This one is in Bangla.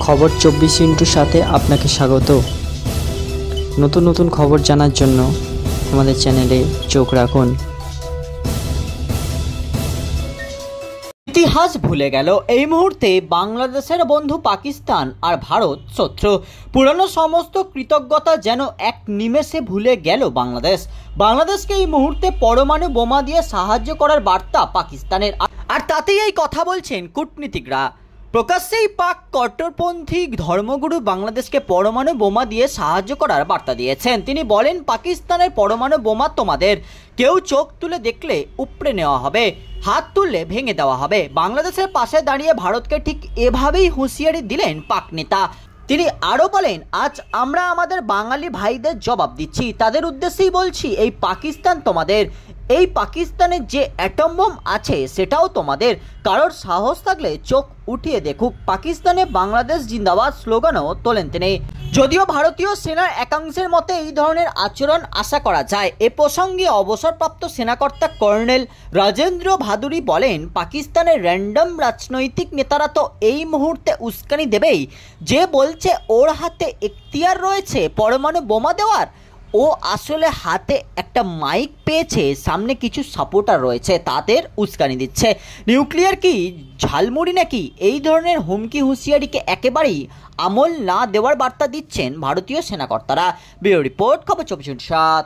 খবর 24 সাথে আপনাকে স্বাগত। নতুন নতুন খবর জানার জন্য আমাদের চ্যানেলে চোখ রাখুন। ইতিহাস ভুলে গেল এই মুহূর্তে বাংলাদেশের বন্ধু পাকিস্তান আর ভারত শত্রু। পুরনো সমস্ত কৃতজ্ঞতা যেন এক নিমেষে ভুলে গেল বাংলাদেশকে এই মুহূর্তে পরমাণু বোমা দিয়ে সাহায্য করার বার্তা পাকিস্তানের, আর তাতেই এই কথা বলছেন কূটনীতিকরা। প্রকাশ্যেই পাক কট্টরপন্থী ধর্মগুরু বাংলাদেশকে পরমাণু বোমা দিয়ে সাহায্য করার বার্তা দিয়েছেন। তিনি বলেন, পাকিস্তানের পরমাণু বোমা তোমাদের, কেউ চোখ তুলে দেখলে উপড়ে নেওয়া হবে, হাত তুললে ভেঙে দেওয়া হবে। বাংলাদেশের পাশে দাঁড়িয়ে ভারতকে ঠিক এভাবেই হুঁশিয়ারি দিলেন পাক নেতা। তিনি আরও বলেন, আজ আমরা আমাদের বাঙালি ভাইদের জবাব দিচ্ছি, তাদের উদ্দেশ্যেই বলছি, এই পাকিস্তান তোমাদের, এই পাকিস্তানের যে অ্যাটম বোম আছে সেটাও তোমাদের। কারোর সাহস থাকলে চোখ উঠিয়ে দেখুক। পাকিস্তানে বাংলাদেশ জিন্দাবাদ স্লোগানও তোলেন তিনি। যদিও ভারতীয় সেনার একাংশের মতে এই ধরনের আচরণ আশা করা যায়। এ প্রসঙ্গে অবসরপ্রাপ্ত সেনাকর্তা কর্নেল রাজেন্দ্র ভাদুরী বলেন, পাকিস্তানের র্যান্ডম রাজনৈতিক নেতারা তো এই মুহূর্তে উস্কানি দেবেই। যে বলছে ওর হাতে এখতিয়ার রয়েছে পরমাণু বোমা দেওয়ার, ও আসলে হাতে একটা মাইক পেয়েছে, সামনে কিছু সাপোর্টার রয়েছে, তাদের উস্কানি দিচ্ছে। নিউক্লিয়ার কি ঝালমুড়ি নাকি? এই ধরনের হুমকি হুঁশিয়ারিকে একেবারেই আমল না দেওয়ার বার্তা দিচ্ছেন ভারতীয় সেনাকর্তারা। ব্যুরো রিপোর্ট, খবর 24/7।